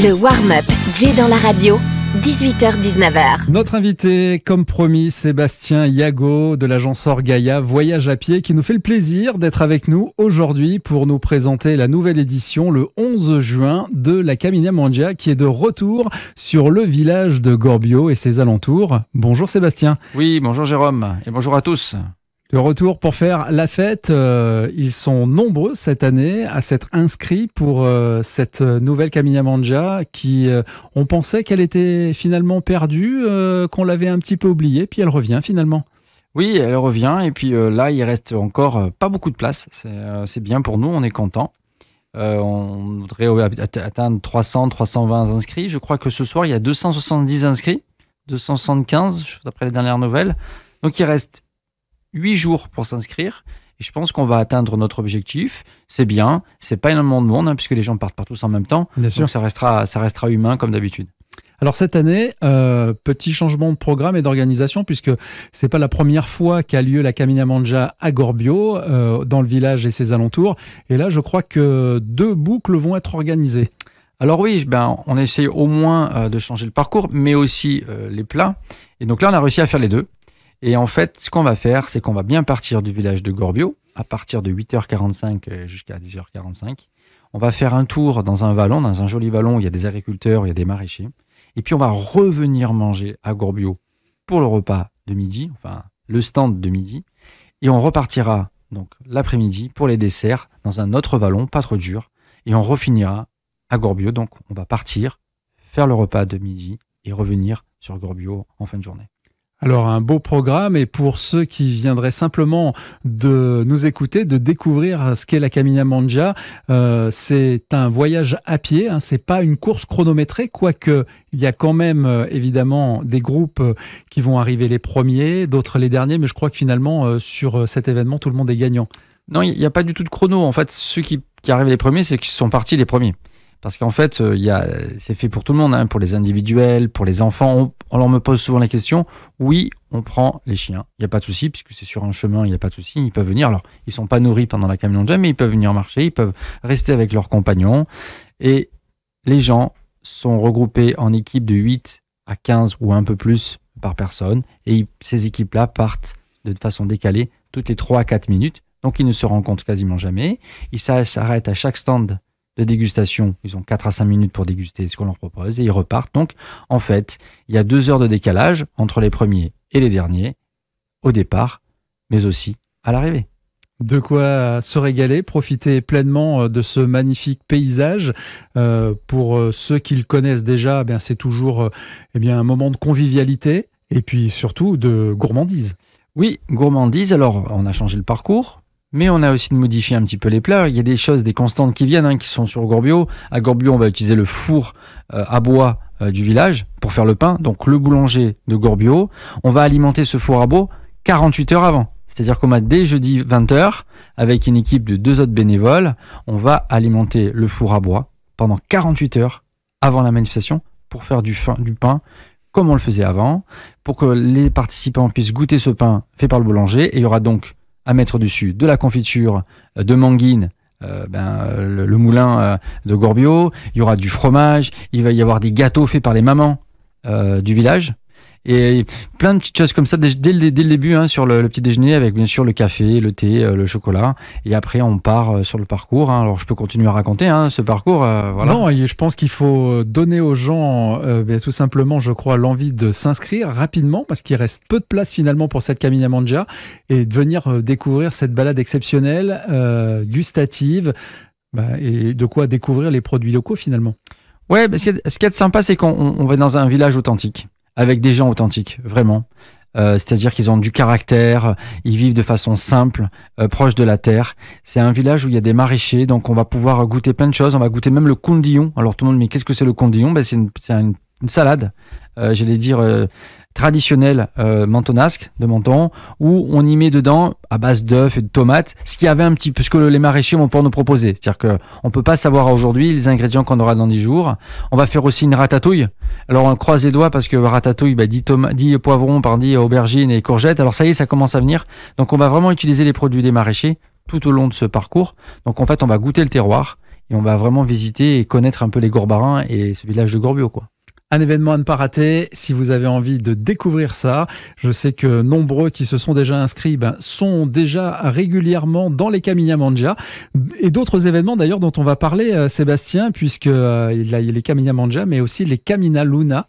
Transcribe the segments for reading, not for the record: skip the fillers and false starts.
Le warm-up Jay dans la radio, 18h-19h. Notre invité, comme promis, Sébastien Yago de l'agence Orgaia Voyage à pied, qui nous fait le plaisir d'être avec nous aujourd'hui pour nous présenter la nouvelle édition le 11 juin de la Caminha Mangia qui est de retour sur le village de Gorbio et ses alentours. Bonjour Sébastien. Oui, bonjour Jérôme et bonjour à tous. De retour pour faire la fête, ils sont nombreux cette année à s'être inscrits pour cette nouvelle Caminha Mangia qui, on pensait qu'elle était finalement perdue, qu'on l'avait un petit peu oubliée, puis elle revient finalement. Oui, elle revient et puis là, il reste encore pas beaucoup de place. C'est bien pour nous, on est content. On voudrait atteindre 300, 320 inscrits. Je crois que ce soir, il y a 270 inscrits, 275 d'après les dernières nouvelles. Donc il reste 8 jours pour s'inscrire et je pense qu'on va atteindre notre objectif. C'est bien, c'est pas énormément de monde puisque les gens partent pas tous en même temps. Bien sûr. Donc ça restera humain comme d'habitude. Alors cette année, petit changement de programme et d'organisation puisque c'est pas la première fois qu'a lieu la Caminha Mangia à Gorbio, dans le village et ses alentours. Et là, je crois que 2 boucles vont être organisées. Alors oui, on essaye au moins de changer le parcours, mais aussi les plats. Et donc là, on a réussi à faire les deux. Et en fait, ce qu'on va faire, c'est qu'on va bien partir du village de Gorbio, à partir de 8h45 jusqu'à 10h45. On va faire un tour dans un vallon, dans un joli vallon où il y a des agriculteurs, il y a des maraîchers. Et puis on va revenir manger à Gorbio pour le repas de midi, enfin le stand de midi. Et on repartira donc l'après-midi pour les desserts dans un autre vallon, pas trop dur. Et on refinira à Gorbio. Donc on va partir, faire le repas de midi et revenir sur Gorbio en fin de journée. Alors un beau programme et pour ceux qui viendraient simplement de nous écouter, de découvrir ce qu'est la Caminha Mangia, c'est un voyage à pied, hein, c'est pas une course chronométrée, quoique il y a quand même évidemment des groupes qui vont arriver les premiers, d'autres les derniers, mais je crois que finalement sur cet événement tout le monde est gagnant. Non, il n'y a pas du tout de chrono. En fait, ceux qui arrivent les premiers, c'est qu'ils sont partis les premiers. Parce qu'en fait, c'est fait pour tout le monde, hein, pour les individuels, pour les enfants. On leur me pose souvent la question. Oui, on prend les chiens. Il n'y a pas de souci, puisque c'est sur un chemin, il n'y a pas de souci. Ils peuvent venir. Alors, ils ne sont pas nourris pendant la Caminha Mangia, mais ils peuvent venir marcher. Ils peuvent rester avec leurs compagnons. Et les gens sont regroupés en équipes de 8 à 15 ou un peu plus par personne. Et ces équipes-là partent de façon décalée toutes les 3 à 4 minutes. Donc, ils ne se rencontrent quasiment jamais. Ils s'arrêtent à chaque stand de dégustation, ils ont 4 à 5 minutes pour déguster ce qu'on leur propose et ils repartent. Donc, en fait, il y a 2 heures de décalage entre les premiers et les derniers au départ, mais aussi à l'arrivée. De quoi se régaler, profiter pleinement de ce magnifique paysage. Pour ceux qui le connaissent déjà, c'est toujours un moment de convivialité et puis surtout de gourmandise. Oui, gourmandise. Alors, on a changé le parcours. Mais on a aussi modifié un petit peu les plats. Il y a des choses, des constantes qui viennent, qui sont sur Gorbio. À Gorbio, on va utiliser le four à bois du village pour faire le pain. Donc le boulanger de Gorbio, on va alimenter ce four à bois 48 heures avant. C'est-à-dire qu'on a dès jeudi 20h, avec une équipe de 2 autres bénévoles, on va alimenter le four à bois pendant 48 heures avant la manifestation pour faire du pain comme on le faisait avant, pour que les participants puissent goûter ce pain fait par le boulanger. Et il y aura donc à mettre dessus de la confiture de manguine, le moulin de Gorbio, il y aura du fromage, il va y avoir des gâteaux faits par les mamans du village, et plein de petites choses comme ça dès le début, sur le petit déjeuner, avec bien sûr le café, le thé, le chocolat, et après on part sur le parcours. Alors je peux continuer à raconter ce parcours. Voilà. Non, et je pense qu'il faut donner aux gens tout simplement, je crois, l'envie de s'inscrire rapidement parce qu'il reste peu de place finalement pour cette Caminha Mangia et de venir découvrir cette balade exceptionnelle, gustative, et de quoi découvrir les produits locaux finalement. Ouais, ce qui est sympa, c'est qu'on va dans un village authentique, avec des gens authentiques, vraiment. C'est-à-dire qu'ils ont du caractère, ils vivent de façon simple, proche de la terre. C'est un village où il y a des maraîchers, donc on va pouvoir goûter plein de choses. On va goûter même le condillon. Alors tout le monde, mais qu'est-ce que c'est le condillon ? C'est une salade, j'allais dire traditionnelle mentonasque, de Menton, où on y met dedans, à base d'œufs et de tomates, ce qu'il y avait un petit peu, ce que les maraîchers vont pouvoir nous proposer. C'est-à-dire qu'on ne peut pas savoir aujourd'hui les ingrédients qu'on aura dans 10 jours. On va faire aussi une ratatouille. Alors on croise les doigts parce que ratatouille, 10 poivrons par 10 aubergines et courgettes. Alors ça y est, ça commence à venir. Donc on va vraiment utiliser les produits des maraîchers tout au long de ce parcours. Donc en fait, on va goûter le terroir et on va vraiment visiter et connaître un peu les Gorbarins et ce village de Gorbio, quoi. Un événement à ne pas rater si vous avez envie de découvrir ça. Je sais que nombreux qui se sont déjà inscrits sont déjà régulièrement dans les Caminha Mangia et d'autres événements d'ailleurs dont on va parler, Sébastien, puisque il y a les Caminha Mangia mais aussi les Caminha Luna.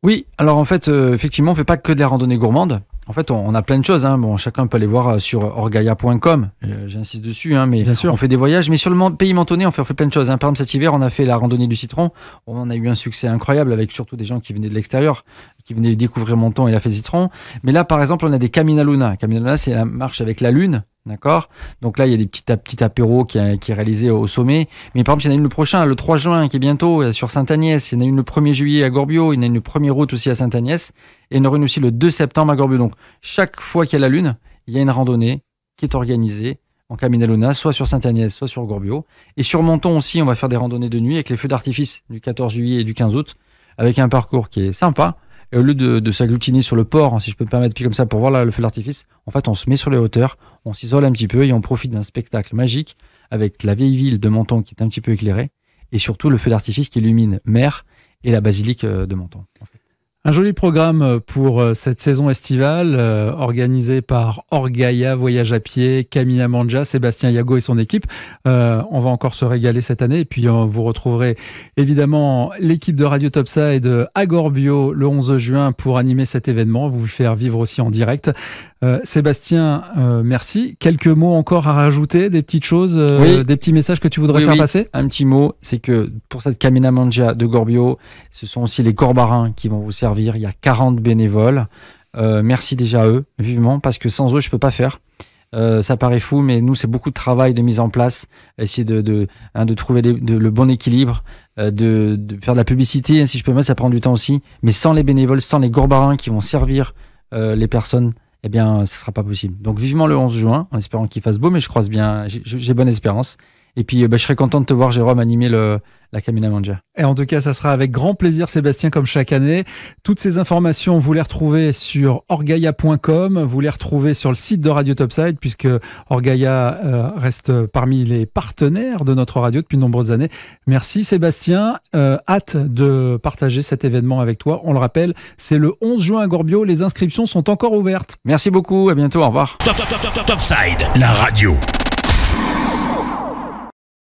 Oui, alors en fait, effectivement, on fait pas que de la randonnée gourmande. En fait, on a plein de choses. Bon, chacun peut aller voir sur orgaia.com. J'insiste dessus, mais Bien sûr. On fait des voyages. Mais sur le pays mentonné, on fait plein de choses. Par exemple, cet hiver, on a fait la randonnée du citron. On a eu un succès incroyable avec surtout des gens qui venaient de l'extérieur, qui venaient découvrir Menton et la fête citron. Mais là, par exemple, on a des Caminha Luna. Caminha Luna, c'est la marche avec la lune. D'accord. Donc là, il y a des petits apéros qui est réalisé au sommet. Mais par exemple, il y en a une le prochain, le 3 juin, qui est bientôt sur Sainte-Agnès. Il y en a une le 1er juillet à Gorbio. Il y en a une première août aussi à Sainte-Agnès. Et il y en aura une aussi le 2 septembre à Gorbio. Donc, chaque fois qu'il y a la lune, il y a une randonnée qui est organisée en Caminha Luna, soit sur Sainte-Agnès, soit sur Gorbio. Et sur Menton aussi, on va faire des randonnées de nuit avec les feux d'artifice du 14 juillet et du 15 août, avec un parcours qui est sympa. Et au lieu de s'agglutiner sur le port, si je peux me permettre, puis comme ça, pour voir le feu d'artifice, en fait, on se met sur les hauteurs, on s'isole un petit peu et on profite d'un spectacle magique avec la vieille ville de Menton qui est un petit peu éclairée et surtout le feu d'artifice qui illumine mer et la basilique de Menton. En fait. Un joli programme pour cette saison estivale, organisé par Orgaia Voyage à pied, Caminha Mangia, Sébastien Yago et son équipe. On va encore se régaler cette année et puis vous retrouverez évidemment l'équipe de Radio Topside à Gorbio le 11 juin pour animer cet événement, vous le faire vivre aussi en direct. Sébastien, merci. Quelques mots encore à rajouter, des petites choses, des petits messages que tu voudrais faire passer ? Un petit mot, c'est que pour cette Caminha Mangia de Gorbio, ce sont aussi les Gorbarins qui vont vous servir. Il y a 40 bénévoles. Merci déjà à eux, vivement, parce que sans eux, je ne peux pas faire. Ça paraît fou, mais nous, c'est beaucoup de travail de mise en place, essayer de trouver le bon équilibre, de faire de la publicité, si je peux me mettre, ça prend du temps aussi. Mais sans les bénévoles, sans les Gorbarins qui vont servir les personnes, eh bien, ce ne sera pas possible. Donc, vivement le 11 juin, en espérant qu'il fasse beau, mais je croise bien, j'ai bonne espérance. Et puis, je serais content de te voir, Jérôme, animer la Caminha Mangia. Et en tout cas, ça sera avec grand plaisir, Sébastien, comme chaque année. Toutes ces informations, vous les retrouvez sur orgaia.com, vous les retrouvez sur le site de Radio Topside, puisque Orgaia reste parmi les partenaires de notre radio depuis de nombreuses années. Merci, Sébastien. Hâte de partager cet événement avec toi. On le rappelle, c'est le 11 juin à Gorbio. Les inscriptions sont encore ouvertes. Merci beaucoup. À bientôt. Au revoir. Topside, la radio.